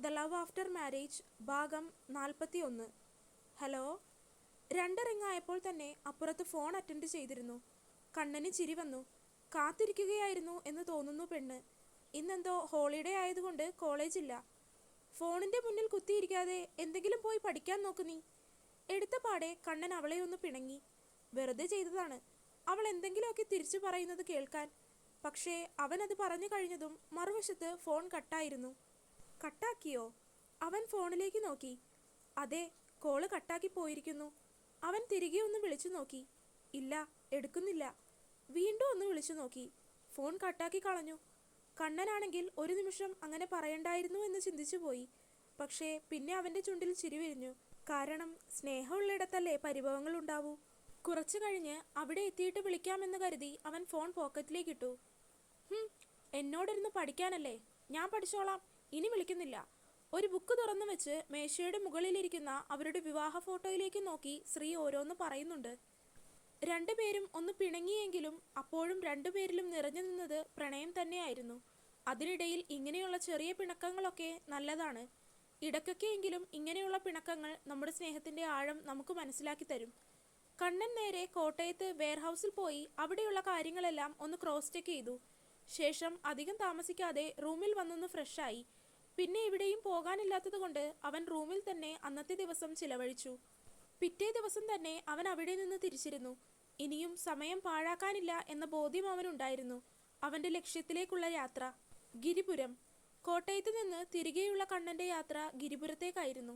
The love after marriage ഭാഗം 41. Hello. 2 ring ആയപ്പോൾ തന്നെ അപ്പുറത്ത് ഫോൺ അറ്റൻഡ് ചെയ്തിരുന്നു. കണ്ണന് ചിരി വന്നു. കാത്തിരിക്കുകയായിരുന്നു എന്ന് തോന്നുന്നു പെണ്ണ്. ഇന്നെന്തോ ഹോളിഡേ ആയതുകൊണ്ട് കോളേജില്ല. ഫോണിന്റെ മുന്നിൽ കുത്തിയിരിക്കാതെ എന്തെങ്കിലും പോയി പഠിക്കാൻ നോക്ക് നീ. എടുത്ത പാടെ കണ്ണൻ അവളെ ഒന്ന് പിണങ്ങി. വെറുതെ ചെയ്തതാണ്, അവൾ എന്തെങ്കിലുമൊക്കെ തിരിച്ചു പറയുന്നത് കേൾക്കാൻ. പക്ഷേ അവനത് പറഞ്ഞു കഴിഞ്ഞതും മറുവശത്ത് ഫോൺ കട്ടായിരുന്നു. കട്ടാക്കിയോ? അവൻ ഫോണിലേക്ക് നോക്കി. അതെ, കോള് കട്ടാക്കി പോയിരിക്കുന്നു. അവൻ തിരികെ ഒന്ന് വിളിച്ചു നോക്കി. ഇല്ല, എടുക്കുന്നില്ല. വീണ്ടും ഒന്ന് വിളിച്ചു നോക്കി. ഫോൺ കട്ടാക്കി കളഞ്ഞു. കണ്ണനാണെങ്കിൽ ഒരു നിമിഷം അങ്ങനെ പറയണ്ടായിരുന്നു എന്ന് ചിന്തിച്ചു പോയി. പക്ഷേ പിന്നെ അവന്റെ ചുണ്ടിൽ ചിരി വിരിഞ്ഞു. കാരണം സ്നേഹമുള്ളിടത്തല്ലേ പരിഭവങ്ങൾ ഉണ്ടാവൂ. കുറച്ചു കഴിഞ്ഞ് അവിടെ എത്തിയിട്ട് വിളിക്കാമെന്ന് കരുതി അവൻ ഫോൺ പോക്കറ്റിലേക്കിട്ടു. എന്നോടിരുന്ന് പഠിക്കാനല്ലേ, ഞാൻ പഠിച്ചോളാം, ഇനി വിളിക്കുന്നില്ല. ഒരു ബുക്ക് തുറന്നു വെച്ച് മേശയുടെ മുകളിലിരിക്കുന്ന അവരുടെ വിവാഹ ഫോട്ടോയിലേക്ക് നോക്കി ശ്രീ ഓരോന്ന് പറയുന്നുണ്ട്. രണ്ടുപേരും ഒന്ന് പിണങ്ങിയെങ്കിലും അപ്പോഴും രണ്ടുപേരിലും നിറഞ്ഞു നിന്നത് പ്രണയം തന്നെയായിരുന്നു. അതിനിടയിൽ ഇങ്ങനെയുള്ള ചെറിയ പിണക്കങ്ങളൊക്കെ നല്ലതാണ്. ഇടയ്ക്കൊക്കെയെങ്കിലും ഇങ്ങനെയുള്ള പിണക്കങ്ങൾ നമ്മുടെ സ്നേഹത്തിന്റെ ആഴം നമുക്ക് മനസ്സിലാക്കി തരും. കണ്ണൻ നേരെ കോട്ടയത്ത് വെയർഹൗസിൽ പോയി അവിടെയുള്ള കാര്യങ്ങളെല്ലാം ഒന്ന് ക്രോസ് ചെക്ക് ചെയ്തു. ശേഷം അധികം താമസിക്കാതെ റൂമിൽ വന്നൊന്ന് ഫ്രഷായി. പിന്നെ എവിടെയും പോകാനില്ലാത്തത് കൊണ്ട് അവൻ റൂമിൽ തന്നെ അന്നത്തെ ദിവസം ചിലവഴിച്ചു. പിറ്റേ ദിവസം തന്നെ അവൻ അവിടെ നിന്ന് തിരിച്ചിരുന്നു. ഇനിയും സമയം പാഴാക്കാനില്ല എന്ന ബോധ്യം അവനുണ്ടായിരുന്നു. അവന്റെ ലക്ഷ്യത്തിലേക്കുള്ള യാത്ര ഗിരിപുരം. കോട്ടയത്ത് നിന്ന് തിരികെയുള്ള കണ്ണന്റെ യാത്ര ഗിരിപുരത്തേക്കായിരുന്നു.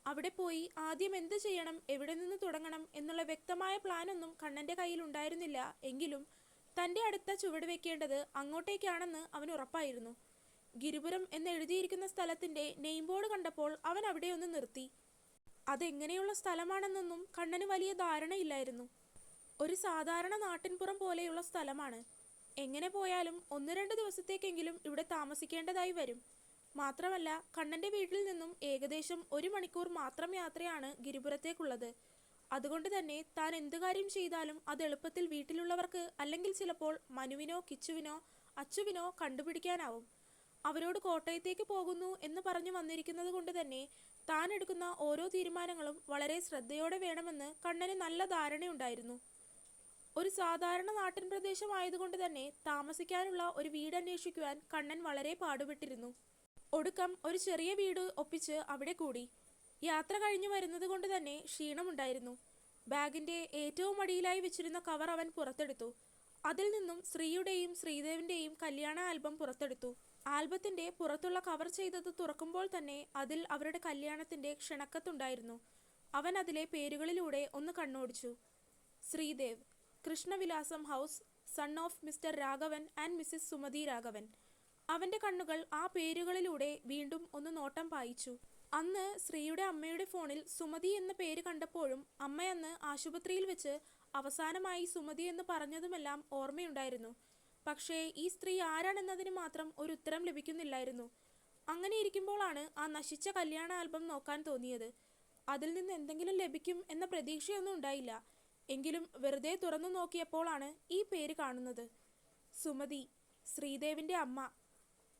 അവിടെ പോയി ആദ്യം എന്ത് ചെയ്യണം, എവിടെ നിന്ന് തുടങ്ങണം എന്നുള്ള വ്യക്തമായ പ്ലാനൊന്നും കണ്ണന്റെ കയ്യിൽ ഉണ്ടായിരുന്നില്ല. എങ്കിലും തന്റെ അടുത്ത ചുവട് വെക്കേണ്ടത് അങ്ങോട്ടേക്കാണെന്ന് അവൻ ഉറപ്പായിരുന്നു. ഗിരിപുരം എന്ന് എഴുതിയിരിക്കുന്ന സ്ഥലത്തിന്റെ നെയിം ബോർഡ് കണ്ടപ്പോൾ അവൻ അവിടെ ഒന്ന് നിർത്തി. അതെങ്ങനെയുള്ള സ്ഥലമാണെന്നൊന്നും കണ്ണന് വലിയ ധാരണയില്ലായിരുന്നു. ഒരു സാധാരണ നാട്ടിൻപുറം പോലെയുള്ള സ്ഥലമാണ്. എങ്ങനെ പോയാലും 1-2 ദിവസത്തേക്കെങ്കിലും ഇവിടെ താമസിക്കേണ്ടതായി വരും. മാത്രമല്ല കണ്ണന്റെ വീട്ടിൽ നിന്നും ഏകദേശം 1 മണിക്കൂർ മാത്രം യാത്രയാണ് ഗിരിപുരത്തേക്കുള്ളത്. അതുകൊണ്ട് തന്നെ താൻ എന്ത് കാര്യം ചെയ്താലും അത് എളുപ്പത്തിൽ വീട്ടിലുള്ളവർക്ക്, അല്ലെങ്കിൽ ചിലപ്പോൾ മനുവിനോ കിച്ചുവിനോ അച്ചുവിനോ കണ്ടുപിടിക്കാനാവും. അവരോട് കോട്ടയത്തേക്ക് പോകുന്നു എന്ന് പറഞ്ഞു വന്നിരിക്കുന്നത് കൊണ്ട് തന്നെ താൻ എടുക്കുന്ന ഓരോ തീരുമാനങ്ങളും വളരെ ശ്രദ്ധയോടെ വേണമെന്ന് കണ്ണന് നല്ല ധാരണയുണ്ടായിരുന്നു. ഒരു സാധാരണ നാട്ടിൻ പ്രദേശമായതുകൊണ്ട് തന്നെ താമസിക്കാനുള്ള ഒരു വീട് അന്വേഷിക്കുവാൻ കണ്ണൻ വളരെ പാടുപെട്ടിരുന്നു. ഒടുക്കം ഒരു ചെറിയ വീട് ഒപ്പിച്ച് അവിടെ കൂടി. യാത്ര കഴിഞ്ഞു വരുന്നത് കൊണ്ട് തന്നെ ക്ഷീണമുണ്ടായിരുന്നു. ബാഗിന്റെ ഏറ്റവും അടിയിലായി വെച്ചിരുന്ന കവർ അവൻ പുറത്തെടുത്തു. അതിൽ നിന്നും ശ്രീയുടെയും ശ്രീദേവിന്റെയും കല്യാണ ആൽബം പുറത്തെടുത്തു. ആൽബത്തിന്റെ പുറത്തുള്ള കവർ ചെയ്തത് തുറക്കുമ്പോൾ തന്നെ അതിൽ അവരുടെ കല്യാണത്തിന്റെ ക്ഷണക്കത്തുണ്ടായിരുന്നു. അവൻ അതിലെ പേരുകളിലൂടെ ഒന്ന് കണ്ണോടിച്ചു. Sreedev, Krishnavilasam house, son of Mr Raghavan and Mrs Sumathi Raghavan. അവന്റെ കണ്ണുകൾ ആ പേരുകളിലൂടെ വീണ്ടും ഒന്ന് നോട്ടം പായിച്ചു. അന്ന് ശ്രീയുടെ അമ്മയുടെ ഫോണിൽ സുമതി എന്ന പേര് കണ്ടപ്പോഴും അമ്മയന്ന് ആശുപത്രിയിൽ വെച്ച് അവസാനമായി സുമതി എന്ന് പറഞ്ഞതുമെല്ലാം ഓർമ്മയുണ്ടായിരുന്നു. പക്ഷേ ഈ സ്ത്രീ ആരാണെന്നതിന് മാത്രം ഒരു ഉത്തരം ലഭിക്കുന്നില്ലായിരുന്നു. അങ്ങനെ ഇരിക്കുമ്പോഴാണ് ആ നശിച്ച കല്യാണ ആൽബം നോക്കാൻ തോന്നിയത്. അതിൽ നിന്ന് എന്തെങ്കിലും ലഭിക്കും എന്ന പ്രതീക്ഷയൊന്നും ഉണ്ടായില്ല. എങ്കിലും വെറുതെ തുറന്നു നോക്കിയപ്പോഴാണ് ഈ പേര് കാണുന്നത്. സുമതി, ശ്രീദേവിന്റെ അമ്മ.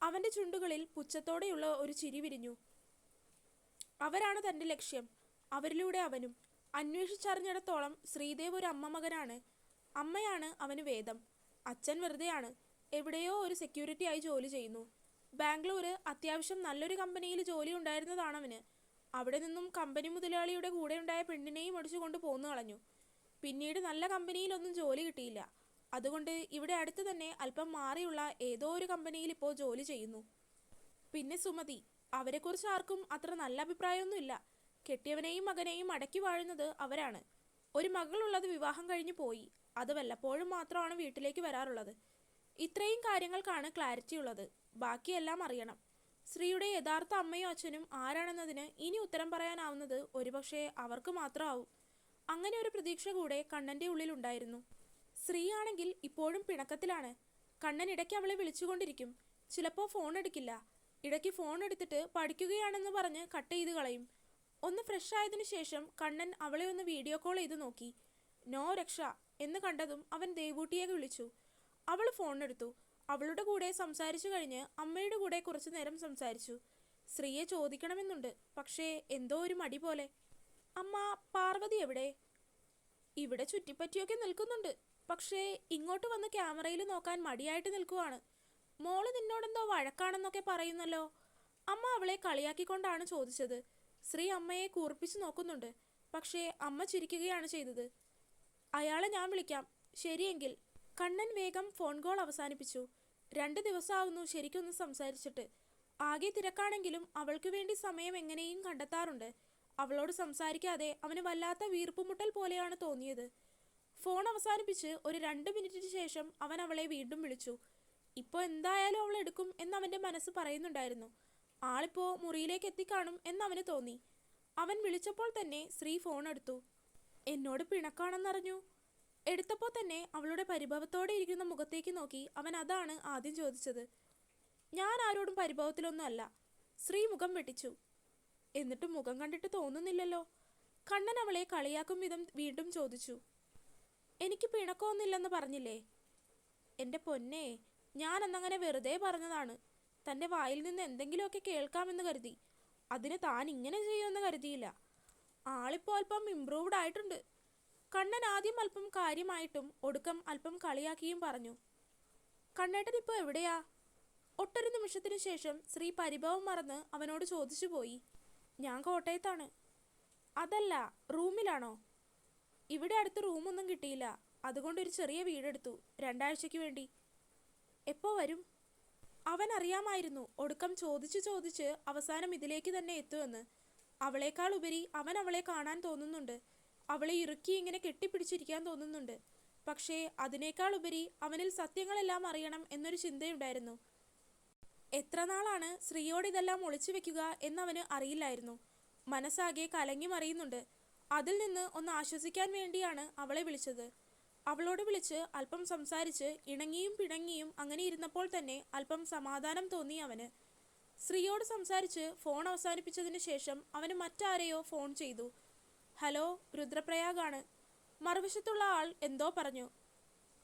അവന്റെ ചുണ്ടുകളിൽ പുച്ഛത്തോടെയുള്ള ഒരു ചിരി വിരിഞ്ഞു. അവരാണ് തന്റെ ലക്ഷ്യം, അവരിലൂടെ അവനും. അന്വേഷിച്ചറിഞ്ഞിടത്തോളം ശ്രീദേവ് ഒരു അമ്മ മകനാണ്. അമ്മയാണ് അവന് വേദം. അച്ഛൻ വെറുതെയാണ്, എവിടെയോ ഒരു സെക്യൂരിറ്റി ആയി ജോലി ചെയ്യുന്നു. ബാംഗ്ലൂർ അത്യാവശ്യം നല്ലൊരു കമ്പനിയിൽ ജോലി ഉണ്ടായിരുന്നതാണവന്. അവിടെ നിന്നും കമ്പനി മുതലാളിയുടെ കൂടെ ഉണ്ടായ പെണ്ണിനെയും അടിച്ചുകൊണ്ട് പോന്നു കളഞ്ഞു. പിന്നീട് നല്ല കമ്പനിയിലൊന്നും ജോലി കിട്ടിയില്ല. അതുകൊണ്ട് ഇവിടെ അടുത്ത് തന്നെ അല്പം മാറിയുള്ള ഏതോ ഒരു കമ്പനിയിൽ ഇപ്പോൾ ജോലി ചെയ്യുന്നു. പിന്നെ സുമതി, അവരെക്കുറിച്ച് ആർക്കും അത്ര നല്ല അഭിപ്രായമൊന്നുമില്ല. കെട്ടിയവനെയും മകനെയും അടക്കി വാഴുന്നത് അവരാണ്. ഒരു മകളുള്ളത് വിവാഹം കഴിഞ്ഞു പോയി. അത് വല്ലപ്പോഴും മാത്രമാണ് വീട്ടിലേക്ക് വരാറുള്ളത്. ഇത്രയും കാര്യങ്ങൾക്കാണ് ക്ലാരിറ്റി ഉള്ളത്. ബാക്കിയെല്ലാം അറിയണം. ശ്രീയുടെ യഥാർത്ഥ അമ്മയും അച്ഛനും ആരാണെന്നതിന് ഇനി ഉത്തരം പറയാനാവുന്നത് ഒരുപക്ഷെ അവർക്ക് മാത്രമാവും. അങ്ങനെ ഒരു പ്രതീക്ഷ കൂടെ കണ്ണന്റെ ഉള്ളിലുണ്ടായിരുന്നു. ശ്രീ ആണെങ്കിൽ ഇപ്പോഴും പിണക്കത്തിലാണ്. കണ്ണൻ ഇടയ്ക്ക് അവളെ വിളിച്ചുകൊണ്ടിരിക്കും. ചിലപ്പോൾ ഫോൺ എടുക്കില്ല. ഇടയ്ക്ക് ഫോൺ എടുത്തിട്ട് പഠിക്കുകയാണെന്ന് പറഞ്ഞ് കട്ട് ചെയ്ത് കളയും. ഒന്ന് ഫ്രഷ് ആയതിനു ശേഷം കണ്ണൻ അവളെ ഒന്ന് വീഡിയോ കോൾ ചെയ്ത് നോക്കി. നോ രക്ഷ എന്ന് കണ്ടതും അവൻ ദേവൂട്ടിയെ വിളിച്ചു. അവൾ ഫോൺ എടുത്തു. അവളുടെ കൂടെ സംസാരിച്ചു കഴിഞ്ഞ് അമ്മയുടെ കൂടെ കുറച്ചു നേരം സംസാരിച്ചു. ശ്രീയെ ചോദിക്കണമെന്നുണ്ട്, പക്ഷേ എന്തോ ഒരു മടി പോലെ. അമ്മ, പാർവതി എവിടെ? ഇവിടെ ചുറ്റിപ്പറ്റിയൊക്കെ നിൽക്കുന്നുണ്ട്, പക്ഷേ ഇങ്ങോട്ട് വന്ന് ക്യാമറയിൽ നോക്കാൻ മടിയായിട്ട് നിൽക്കുവാണ്. മോള് നിന്നോടെന്തോ വഴക്കാണെന്നൊക്കെ പറയുന്നല്ലോ. അമ്മ അവളെ കളിയാക്കിക്കൊണ്ടാണ് ചോദിച്ചത്. ശ്രീ അമ്മയെ കൂർപ്പിച്ചു നോക്കുന്നുണ്ട്, പക്ഷേ അമ്മ ചിരിക്കുകയാണ് ചെയ്തത്. അയാളെ ഞാൻ വിളിക്കാം. ശരിയെങ്കിൽ. കണ്ണൻ വേഗം ഫോൺ കോൾ അവസാനിപ്പിച്ചു. 2 ദിവസമാവുന്നു ശരിക്കൊന്ന് സംസാരിച്ചിട്ട്. ആകെ തിരക്കാണെങ്കിലും അവൾക്ക് വേണ്ടി സമയം എങ്ങനെയും കണ്ടെത്താറുണ്ട്. അവളോട് സംസാരിക്കാതെ അവന് വല്ലാത്ത വീർപ്പുമുട്ടൽ പോലെയാണ് തോന്നിയത്. ഫോൺ അവസാനിപ്പിച്ച് ഒരു 2 മിനിറ്റിന് ശേഷം അവൻ അവളെ വീണ്ടും വിളിച്ചു. ഇപ്പോൾ എന്തായാലും അവൾ എടുക്കും എന്നവൻ്റെ മനസ്സ് പറയുന്നുണ്ടായിരുന്നു. ആളിപ്പോൾ മുറിയിലേക്ക് എത്തിക്കാണും എന്നവന് തോന്നി. അവൻ വിളിച്ചപ്പോൾ തന്നെ ശ്രീ ഫോൺ എടുത്തു. എന്നോട് പിണക്കാണെന്നറിഞ്ഞു. എടുത്തപ്പോൾ തന്നെ അവളുടെ പരിഭവത്തോടെ ഇരിക്കുന്ന മുഖത്തേക്ക് നോക്കി അവൻ അതാണ് ആദ്യം ചോദിച്ചത്. ഞാൻ ആരോടും പരിഭവത്തിലൊന്നും അല്ല. ശ്രീ മുഖം വെട്ടിച്ചു. എന്നിട്ടും മുഖം കണ്ടിട്ട് തോന്നുന്നില്ലല്ലോ. കണ്ണൻ അവളെ കളിയാക്കും വിധം വീണ്ടും ചോദിച്ചു. എനിക്ക് പിണക്കമൊന്നുമില്ലെന്ന് പറഞ്ഞില്ലേ? എൻ്റെ പൊന്നേ, ഞാൻ അന്നങ്ങനെ വെറുതെ പറഞ്ഞതാണ്. തൻ്റെ വായിൽ നിന്ന് എന്തെങ്കിലുമൊക്കെ കേൾക്കാമെന്ന് കരുതി. അതിന് താൻ ഇങ്ങനെ ചെയ്യുമെന്ന് കരുതിയില്ല. ആളിപ്പോൾ അല്പം ഇംപ്രൂവ്ഡ് ആയിട്ടുണ്ട്. കണ്ണൻ ആദ്യം അല്പം കാര്യമായിട്ടും ഒടുക്കം അല്പം കളിയാക്കിയും പറഞ്ഞു. കണ്ണേട്ടൻ ഇപ്പോൾ എവിടെയാ? ഒട്ടൊരു നിമിഷത്തിനു ശേഷം ശ്രീ പരിഭവം മറന്ന് അവനോട് ചോദിച്ചു പോയി. ഞാൻ കോട്ടയത്താണ്. അതല്ല, റൂമിലാണോ? ഇവിടെ അടുത്ത് റൂമൊന്നും കിട്ടിയില്ല, അതുകൊണ്ടൊരു ചെറിയ വീടെടുത്തു 2 ആഴ്ചയ്ക്ക് വേണ്ടി. എപ്പോൾ വരും? അവൻ അറിയാമായിരുന്നു ഒടുക്കം ചോദിച്ച് ചോദിച്ച് അവസാനം ഇതിലേക്ക് തന്നെ എത്തുമെന്ന്. അവളേക്കാൾ ഉപരി അവൻ അവളെ കാണാൻ തോന്നുന്നുണ്ട്. അവളെ ഇറുക്കി ഇങ്ങനെ കെട്ടിപ്പിടിച്ചിരിക്കാൻ തോന്നുന്നുണ്ട്. പക്ഷേ അതിനേക്കാൾ ഉപരി അവനിൽ സത്യങ്ങളെല്ലാം അറിയണം എന്നൊരു ചിന്തയുണ്ടായിരുന്നു. എത്ര നാളാണ് ശ്രീയോട് ഇതെല്ലാം ഒളിച്ചു വെക്കുക എന്നവന് അറിയില്ലായിരുന്നു. മനസ്സാകെ കലങ്ങി മറിയുന്നുണ്ട്. അതിൽ നിന്ന് ഒന്ന് ആശ്വസിക്കാൻ വേണ്ടിയാണ് അവളെ വിളിച്ചത്. അവളോട് വിളിച്ച് അല്പം സംസാരിച്ച് ഇണങ്ങിയും പിണങ്ങിയും അങ്ങനെ ഇരുന്നപ്പോൾ തന്നെ അല്പം സമാധാനം തോന്നി അവന്. ശ്രീയോട് സംസാരിച്ച് ഫോൺ അവസാനിപ്പിച്ചതിന് ശേഷം അവന് മറ്റാരെയോ ഫോൺ ചെയ്തു. ഹലോ, രുദ്രപ്രയാഗാണ്. മറുവശത്തുള്ള ആൾ എന്തോ പറഞ്ഞു.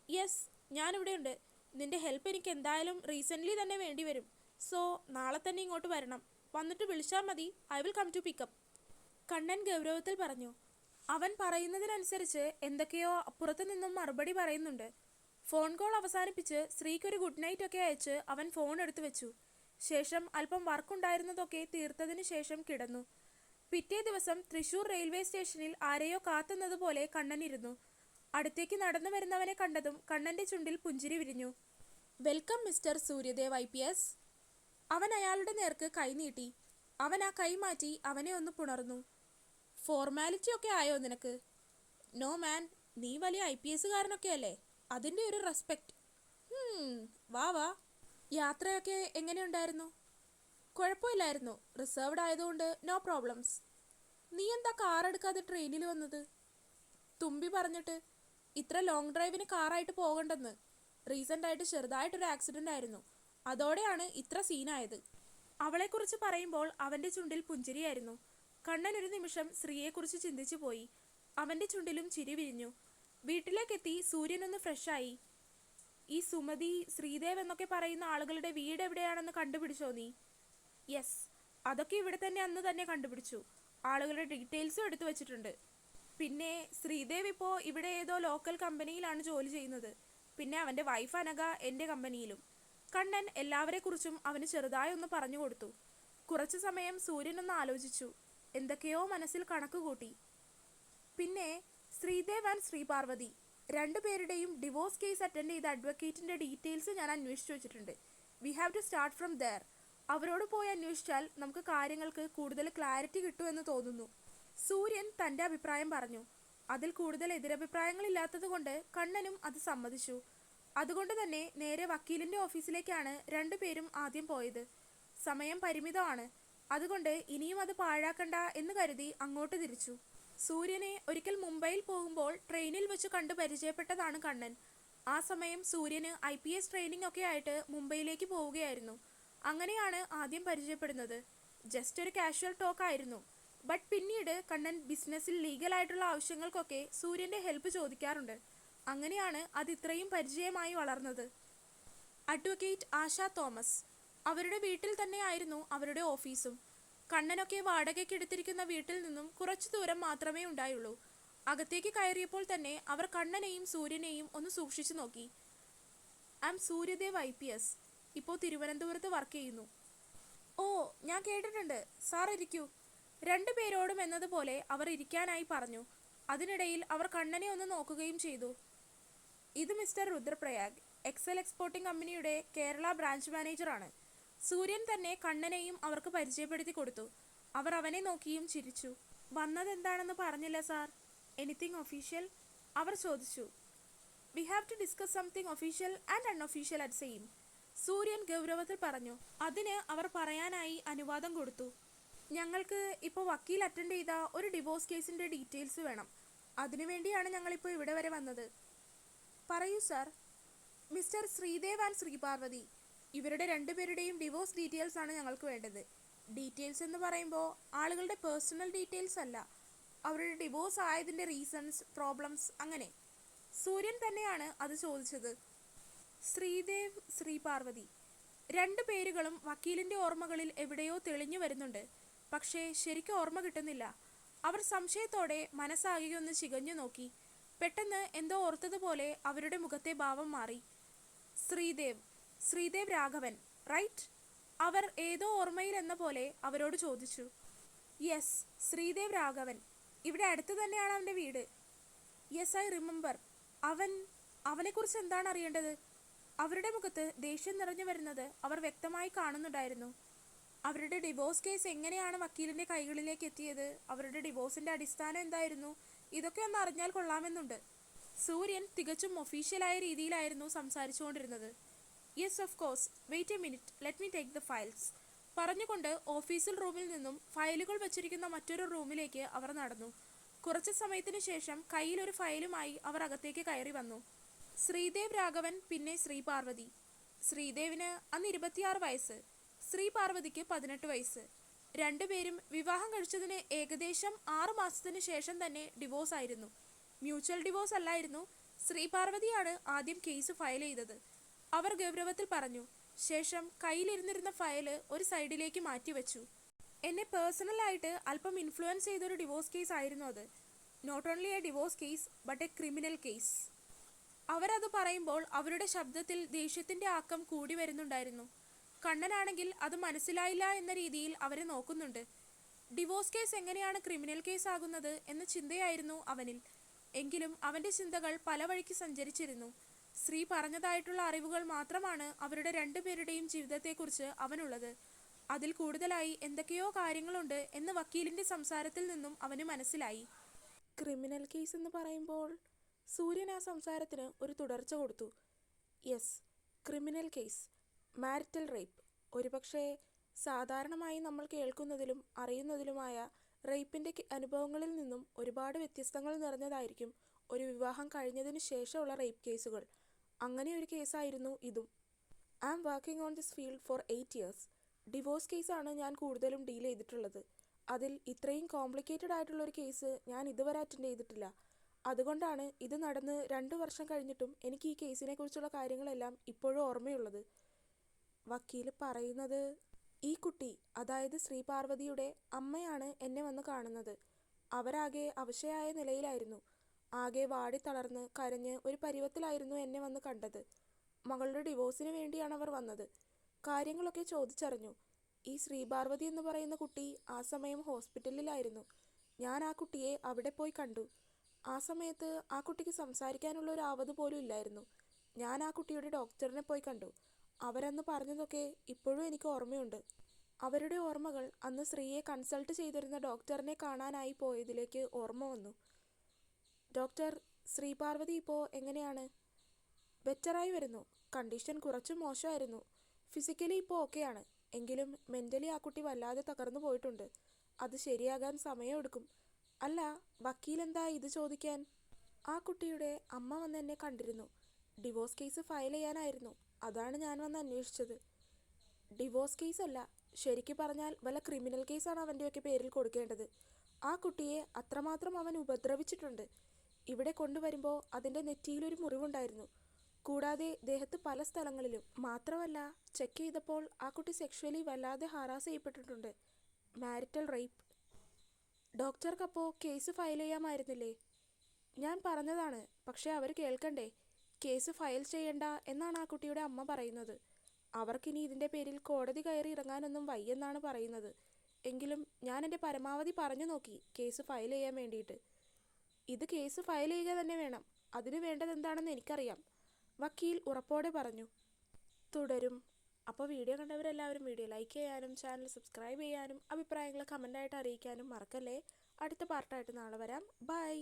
യെസ്, ഞാനിവിടെയുണ്ട്. നിന്റെ ഹെൽപ്പ് എനിക്ക് എന്തായാലും റീസെൻ്റ്ലി തന്നെ വേണ്ടി വരും. സോ നാളെ തന്നെ ഇങ്ങോട്ട് വരണം. വന്നിട്ട് വിളിച്ചാൽ മതി. I will come to pick up. Kannan ഗൗരവത്തിൽ പറഞ്ഞു. അവൻ പറയുന്നതിനനുസരിച്ച് എന്തൊക്കെയോ അപ്പുറത്തു നിന്നും മറുപടി പറയുന്നുണ്ട്. ഫോൺ കോൾ അവസാനിപ്പിച്ച് ശ്രീക്കൊരു ഗുഡ് നൈറ്റ് ഒക്കെ അയച്ച് അവൻ ഫോൺ എടുത്തു വെച്ചു. ശേഷം അല്പം വർക്കുണ്ടായിരുന്നതൊക്കെ തീർത്തതിന് ശേഷം കിടന്നു. പിറ്റേ ദിവസം തൃശൂർ റെയിൽവേ സ്റ്റേഷനിൽ ആരെയോ കാത്തുന്നതുപോലെ കണ്ണനിരുന്നു. അടുത്തേക്ക് നടന്നു വരുന്നവനെ കണ്ടതും കണ്ണൻ്റെ ചുണ്ടിൽ പുഞ്ചിരി വിരിഞ്ഞു. Welcome mister Suryadev IPS. അവൻ അയാളുടെ നേർക്ക് കൈ നീട്ടി. അവൻ ആ കൈ മാറ്റി അവനെ ഒന്ന് പുണർന്നു. ഫോർമാലിറ്റി ഒക്കെ ആയോ നിനക്ക്? നോ മാൻ, നീ വലിയ IPSകാരനൊക്കെ അല്ലേ, അതിൻ്റെ ഒരു റെസ്പെക്റ്റ്. വാ വാ. യാത്രയൊക്കെ എങ്ങനെയുണ്ടായിരുന്നു? കുഴപ്പമില്ലായിരുന്നു. റിസർവ്ഡ് ആയതുകൊണ്ട് നോ പ്രോബ്ലംസ്. നീ എന്താ കാർ എടുക്കാതെ ട്രെയിനിൽ വന്നത്? തുമ്പി പറഞ്ഞിട്ട്. ഇത്ര ലോങ് ഡ്രൈവിന് കാറായിട്ട് പോകണ്ടെന്ന്. റീസെൻ്റായിട്ട് ചെറുതായിട്ടൊരു ആക്സിഡൻ്റ് ആയിരുന്നു. അതോടെയാണ് ഇത്ര സീനായത്. അവളെക്കുറിച്ച് പറയുമ്പോൾ അവൻ്റെ ചുണ്ടിൽ പുഞ്ചിരിയായിരുന്നു. കണ്ണൻ ഒരു നിമിഷം ശ്രീയെക്കുറിച്ച് ചിന്തിച്ചു പോയി. അവൻ്റെ ചുണ്ടിലും ചിരി വിരിഞ്ഞു. വീട്ടിലേക്കെത്തി സൂര്യനൊന്ന് ഫ്രഷായി. ഈ സുമതി, ശ്രീദേവ് എന്നൊക്കെ പറയുന്ന ആളുകളുടെ വീട് എവിടെയാണെന്ന് കണ്ടുപിടിച്ചോ നീ? യെസ്, അതൊക്കെ ഇവിടെ തന്നെ അന്ന് തന്നെ കണ്ടുപിടിച്ചു. ആളുകളുടെ ഡീറ്റെയിൽസും എടുത്തു വച്ചിട്ടുണ്ട്. പിന്നെ ശ്രീദേവ് ഇപ്പോൾ ഇവിടെ ഏതോ ലോക്കൽ കമ്പനിയിലാണ് ജോലി ചെയ്യുന്നത്. പിന്നെ അവൻ്റെ വൈഫ് അനഘ എൻ്റെ കമ്പനിയിലും. കണ്ണൻ എല്ലാവരെക്കുറിച്ചും അവന് ചെറുതായി ഒന്ന് പറഞ്ഞു കൊടുത്തു. കുറച്ചു സമയം സൂര്യനൊന്ന് ആലോചിച്ചു. എന്തൊക്കെയോ മനസ്സിൽ കണക്ക് കൂട്ടി. പിന്നെ ശ്രീദേവ് ആൻഡ് ശ്രീപാർവതി 2 പേരുടെയും ഡിവോഴ്സ് കേസ് അറ്റൻഡ് ചെയ്ത അഡ്വക്കേറ്റിൻ്റെ ഡീറ്റെയിൽസ് ഞാൻ അന്വേഷിച്ചു വെച്ചിട്ടുണ്ട്. We have to start from there. അവരോട് പോയി അന്വേഷിച്ചാൽ നമുക്ക് കാര്യങ്ങൾക്ക് കൂടുതൽ ക്ലാരിറ്റി കിട്ടുമെന്ന് തോന്നുന്നു. സൂര്യൻ തൻ്റെ അഭിപ്രായം പറഞ്ഞു. അതിൽ കൂടുതൽ എതിരഭിപ്രായങ്ങളില്ലാത്തത് കൊണ്ട് കണ്ണനും അത് സമ്മതിച്ചു. അതുകൊണ്ട് തന്നെ നേരെ വക്കീലിൻ്റെ ഓഫീസിലേക്കാണ് 2 പേരും ആദ്യം പോയത്. സമയം പരിമിതമാണ്. അതുകൊണ്ട് ഇനിയും അത് പാഴാക്കണ്ട എന്ന് കരുതി അങ്ങോട്ട് തിരിച്ചു. സൂര്യനെ ഒരിക്കൽ മുംബൈയിൽ പോകുമ്പോൾ ട്രെയിനിൽ വെച്ച് കണ്ട് പരിചയപ്പെട്ടതാണ് കണ്ണൻ. ആ സമയം സൂര്യന് IPS ട്രെയിനിങ് ഒക്കെ ആയിട്ട് മുംബൈയിലേക്ക് പോവുകയായിരുന്നു. അങ്ങനെയാണ് ആദ്യം പരിചയപ്പെടുന്നത്. ജസ്റ്റ് ഒരു കാഷ്വൽ ടോക്ക് ആയിരുന്നു. ബട്ട് പിന്നീട് കണ്ണൻ ബിസിനസ്സിൽ ലീഗലായിട്ടുള്ള ആവശ്യങ്ങൾക്കൊക്കെ സൂര്യൻ്റെ ഹെൽപ്പ് ചോദിക്കാറുണ്ട്. അങ്ങനെയാണ് അത് ഇത്രയും പരിചയമായി വളർന്നത്. അഡ്വക്കേറ്റ് ആശ തോമസ്. അവരുടെ വീട്ടിൽ തന്നെയായിരുന്നു അവരുടെ ഓഫീസും. കണ്ണനൊക്കെ വാടകയ്ക്ക് എടുത്തിരിക്കുന്ന വീട്ടിൽ നിന്നും കുറച്ചു ദൂരം മാത്രമേ ഉണ്ടായുള്ളൂ. അകത്തേക്ക് കയറിയപ്പോൾ തന്നെ അവർ കണ്ണനെയും സൂര്യനെയും ഒന്ന് സൂക്ഷിച്ചു നോക്കി. I M Suryadev IPS. ഇപ്പോൾ തിരുവനന്തപുരത്ത് വർക്ക് ചെയ്യുന്നു. ഓ, ഞാൻ കേട്ടിട്ടുണ്ട്. സാർ ഇരിക്കൂ. രണ്ടുപേരോടും എന്നതുപോലെ അവർ ഇരിക്കാനായി പറഞ്ഞു. അതിനിടയിൽ അവർ കണ്ണനെ ഒന്ന് നോക്കുകയും ചെയ്തു. ഇത് മിസ്റ്റർ രുദ്രപ്രയാഗ്, എക്സൽ എക്സ്പോർട്ടിംഗ് കമ്പനിയുടെ കേരള ബ്രാഞ്ച് മാനേജറാണ്. സൂര്യൻ തന്നെ കണ്ണനെയും അവർക്ക് പരിചയപ്പെടുത്തി കൊടുത്തു. അവർ അവനെ നോക്കിയും ചിരിച്ചു. വന്നതെന്താണെന്ന് പറഞ്ഞില്ല സാർ. Anything official? അവർ ചോദിച്ചു. We have to discuss something official and unofficial at same. സൂര്യൻ ഗൗരവത്തിൽ പറഞ്ഞു. അതിന് അവർ പറയാനായി അനുവാദം കൊടുത്തു. ഞങ്ങൾക്ക് ഇപ്പോൾ വക്കീൽ അറ്റൻഡ് ചെയ്ത ഒരു ഡിവോഴ്സ് കേസിൻ്റെ ഡീറ്റെയിൽസ് വേണം. അതിനുവേണ്ടിയാണ് ഞങ്ങളിപ്പോൾ ഇവിടെ വരെ വന്നത്. പറയൂ sir. Mister Sreedev and Sreeparvathy, ഇവരുടെ രണ്ടുപേരുടെയും ഡിവോഴ്സ് ഡീറ്റെയിൽസ് ആണ് ഞങ്ങൾക്ക് വേണ്ടത്. ഡീറ്റെയിൽസ് എന്ന് പറയുമ്പോൾ ആളുകളുടെ പേഴ്സണൽ ഡീറ്റെയിൽസ് അല്ല, അവരുടെ ഡിവോഴ്സ് ആയതിൻ്റെ റീസൺസ്, പ്രോബ്ലംസ്, അങ്ങനെ. സൂര്യൻ തന്നെയാണ് അത് ചോദിച്ചത്. ശ്രീദേവ്, ശ്രീപാർവതി, രണ്ടു പേരുകളും വക്കീലിൻ്റെ ഓർമ്മകളിൽ എവിടെയോ തെളിഞ്ഞു വരുന്നുണ്ട്. പക്ഷേ ശരിക്കും ഓർമ്മ കിട്ടുന്നില്ല. അവർ സംശയത്തോടെ മനസ്സാകെ ഒന്ന് ചികഞ്ഞു നോക്കി. പെട്ടെന്ന് എന്തോ ഓർത്തതുപോലെ അവരുടെ മുഖത്തെ ഭാവം മാറി. ശ്രീദേവ് രാഘവൻ, റൈറ്റ്? അവർ ഏതോ ഓർമ്മയിൽ എന്ന പോലെ അവരോട് ചോദിച്ചു. യെസ്, ശ്രീദേവ് രാഘവൻ. ഇവിടെ അടുത്ത് തന്നെയാണ് അവൻ്റെ വീട്. Yes, I remember. അവനെക്കുറിച്ച് എന്താണ് അറിയേണ്ടത്? അവരുടെ മുഖത്ത് ദേഷ്യം നിറഞ്ഞു വരുന്നത് അവർ വ്യക്തമായി കാണുന്നുണ്ടായിരുന്നു. അവരുടെ ഡിവോഴ്സ് കേസ് എങ്ങനെയാണ് വക്കീലിൻ്റെ കൈകളിലേക്ക് എത്തിയത്, അവരുടെ ഡിവോഴ്സിൻ്റെ അടിസ്ഥാനം എന്തായിരുന്നു, ഇതൊക്കെ ഒന്ന് അറിഞ്ഞാൽ കൊള്ളാമെന്നുണ്ട്. സൂര്യൻ തികച്ചും ഒഫീഷ്യലായ രീതിയിലായിരുന്നു സംസാരിച്ചുകൊണ്ടിരുന്നത്. Yes, of course. Wait a minute, let me take the files. പറഞ്ഞുകൊണ്ട് ഓഫീസിൽ റൂമിൽ നിന്നും ഫയലുകൾ വച്ചിരിക്കുന്ന മറ്റൊരു റൂമിലേക്ക് അവർ നടന്നു. കുറച്ച് സമയത്തിന് ശേഷം കയ്യിലൊരു ഫയലുമായി അവർ അകത്തേക്ക് കയറി വന്നു. ശ്രീദേവ് രാഘവൻ, പിന്നെ ശ്രീപാർവതി. ശ്രീദേവിന് അന്ന് 26 വയസ്സ്, ശ്രീപാർവതിക്ക് 18 വയസ്സ്. രണ്ടുപേരും വിവാഹം കഴിച്ചതിന് ഏകദേശം 6 മാസത്തിന് ശേഷം തന്നെ ഡിവോഴ്സ് ആയിരുന്നു. മ്യൂച്വൽ ഡിവോഴ്സ് അല്ലായിരുന്നു. ശ്രീപാർവതിയാണ് ആദ്യം കേസ് ഫയൽ ചെയ്തത്. അവർ ഗൗരവത്തിൽ പറഞ്ഞു. ശേഷം കയ്യിലിരുന്നിരുന്ന ഫയല് ഒരു സൈഡിലേക്ക് മാറ്റിവെച്ചു. എന്നെ പേഴ്സണലായിട്ട് അല്പം ഇൻഫ്ലുവൻസ് ചെയ്തൊരു ഡിവോഴ്സ് കേസ് ആയിരുന്നു അത്. Not only a divorce case but a criminal case. അവരത് പറയുമ്പോൾ അവരുടെ ശബ്ദത്തിൽ ദേഷ്യത്തിൻ്റെ ആക്കം കൂടി വരുന്നുണ്ടായിരുന്നു. കണ്ണനാണെങ്കിൽ അത് മനസ്സിലായില്ല എന്ന രീതിയിൽ അവരെ നോക്കുന്നുണ്ട്. ഡിവോഴ്സ് കേസ് എങ്ങനെയാണ് ക്രിമിനൽ കേസ് ആകുന്നത് എന്ന ചിന്തയായിരുന്നു അവനിൽ. എങ്കിലും അവൻ്റെ ചിന്തകൾ പല വഴിക്ക് സഞ്ചരിച്ചിരുന്നു. ശ്രീ പറഞ്ഞതായിട്ടുള്ള അറിവുകൾ മാത്രമാണ് അവരുടെ രണ്ടുപേരുടെയും ജീവിതത്തെക്കുറിച്ച് അവനുള്ളത്. അതിൽ കൂടുതലായി എന്തൊക്കെയോ കാര്യങ്ങളുണ്ട് എന്ന് വക്കീലിൻ്റെ സംസാരത്തിൽ നിന്നും അവന് മനസ്സിലായി. ക്രിമിനൽ കേസ് എന്ന് പറയുമ്പോൾ സൂര്യൻ ആ സംസാരത്തിന് ഒരു തുടർച്ച കൊടുത്തു. Yes, criminal case, marital rape. ഒരുപക്ഷെ സാധാരണമായി നമ്മൾ കേൾക്കുന്നതിലും അറിയുന്നതിലുമായ റേപ്പിൻ്റെ അനുഭവങ്ങളിൽ നിന്നും ഒരുപാട് വ്യത്യസ്തങ്ങൾ നിറഞ്ഞതായിരിക്കും ഒരു വിവാഹം കഴിഞ്ഞതിന് ശേഷമുള്ള റേപ്പ് കേസുകൾ. അങ്ങനെ ഒരു കേസായിരുന്നു ഇതും. I am working on this field for 8 years. Divorce കേസാണ് ഞാൻ കൂടുതലും ഡീൽ ചെയ്തിട്ടുള്ളത്. അതിൽ ഇത്രയും കോംപ്ലിക്കേറ്റഡ് ആയിട്ടുള്ളൊരു കേസ് ഞാൻ ഇതുവരെ അറ്റൻഡ് ചെയ്തിട്ടില്ല. അതുകൊണ്ടാണ് ഇത് നടന്ന് 2 വർഷം കഴിഞ്ഞിട്ടും എനിക്ക് ഈ കേസിനെ കുറിച്ചുള്ള കാര്യങ്ങളെല്ലാം ഇപ്പോഴും ഓർമ്മയുള്ളത്. വക്കീൽ പറയുന്നത്, ഈ കുട്ടി, അതായത് ശ്രീപാർവതിയുടെ അമ്മയാണ് എന്നെ വന്ന് കാണുന്നത്. അവരാകെ അവശയായ നിലയിലായിരുന്നു. ആകെ വാടി തളർന്ന് കരഞ്ഞ് ഒരു പരുവത്തിലായിരുന്നു എന്നെ വന്ന് കണ്ടത്. മകളുടെ ഡിവോഴ്സിന് വേണ്ടിയാണ് അവർ വന്നത്. കാര്യങ്ങളൊക്കെ ചോദിച്ചറിഞ്ഞു. ഈ ശ്രീപാർവതി എന്ന് പറയുന്ന കുട്ടി ആ സമയം ഹോസ്പിറ്റലിലായിരുന്നു. ഞാൻ ആ കുട്ടിയെ അവിടെ പോയി കണ്ടു. ആ സമയത്ത് ആ കുട്ടിക്ക് സംസാരിക്കാനുള്ള ഒരു ആവത് പോലും ഇല്ലായിരുന്നു. ഞാൻ ആ കുട്ടിയുടെ ഡോക്ടറിനെ പോയി കണ്ടു. അവരന്ന് പറഞ്ഞതൊക്കെ ഇപ്പോഴും എനിക്ക് ഓർമ്മയുണ്ട്. അവരുടെ ഓർമ്മകൾ അന്ന് ശ്രീയെ കൺസൾട്ട് ചെയ്തിരുന്ന ഡോക്ടറിനെ കാണാനായി പോയതിലേക്ക് ഓർമ്മ വന്നു. ഡോക്ടർ, ശ്രീപാർവതി ഇപ്പോൾ എങ്ങനെയാണ്? ബെറ്ററായി വരുന്നു. കണ്ടീഷൻ കുറച്ച് മോശമായിരുന്നു. ഫിസിക്കലി ഇപ്പോൾ ഓക്കെയാണ്. എങ്കിലും മെൻ്റലി ആ കുട്ടി വല്ലാതെ തകർന്നു പോയിട്ടുണ്ട്. അത് ശരിയാകാൻ സമയമെടുക്കും. അല്ല, വക്കീലെന്താ ഇത് ചോദിക്കാൻ? ആ കുട്ടിയുടെ അമ്മ വന്ന് എന്നെ കണ്ടിരുന്നു. ഡിവോഴ്സ് കേസ് ഫയൽ ചെയ്യാനായിരുന്നു. അതാണ് ഞാൻ വന്ന് അന്വേഷിച്ചത്. ഡിവോഴ്സ് കേസല്ല, ശരിക്കും പറഞ്ഞാൽ വല്ല ക്രിമിനൽ കേസാണ് അവൻ്റെയൊക്കെ പേരിൽ കൊടുക്കേണ്ടത്. ആ കുട്ടിയെ അത്രമാത്രം അവൻ ഉപദ്രവിച്ചിട്ടുണ്ട്. ഇവിടെ കൊണ്ടുവരുമ്പോൾ അതിൻ്റെ നെറ്റിയിലൊരു മുറിവുണ്ടായിരുന്നു. കൂടാതെ ദേഹത്ത് പല സ്ഥലങ്ങളിലും. മാത്രമല്ല, ചെക്ക് ചെയ്തപ്പോൾ ആ കുട്ടി സെക്ഷുവലി വല്ലാതെ ഹറാസ് ചെയ്യപ്പെട്ടിട്ടുണ്ട്. Marital rape. ഡോക്ടർക്കപ്പോൾ കേസ് ഫയൽ ചെയ്യാമായിരുന്നില്ലേ? ഞാൻ പറഞ്ഞതാണ്, പക്ഷേ അവർ കേൾക്കണ്ടേ? കേസ് ഫയൽ ചെയ്യണ്ട എന്നാണ് ആ കുട്ടിയുടെ അമ്മ പറയുന്നത്. അവർക്കിനി ഇതിൻ്റെ പേരിൽ കോടതി കയറി ഇറങ്ങാനൊന്നും വയ്യെന്നാണ് പറയുന്നത്. എങ്കിലും ഞാൻ എൻ്റെ പരമാവധി പറഞ്ഞു നോക്കി കേസ് ഫയൽ ചെയ്യാൻ വേണ്ടിയിട്ട്. ഇത് കേസ് ഫയൽ ചെയ്യുക തന്നെ വേണം. അതിന് വേണ്ടതെന്താണെന്ന് എനിക്കറിയാം, വക്കീൽ ഉറപ്പോടെ പറഞ്ഞു. തുടരും. അപ്പോൾ വീഡിയോ കണ്ടവരെല്ലാവരും വീഡിയോ ലൈക്ക് ചെയ്യാനും ചാനൽ സബ്സ്ക്രൈബ് ചെയ്യാനും അഭിപ്രായങ്ങൾ കമൻ്റായിട്ട് അറിയിക്കാനും മറക്കല്ലേ. അടുത്ത പാർട്ടായിട്ട് നാളെ വരാം. ബൈ.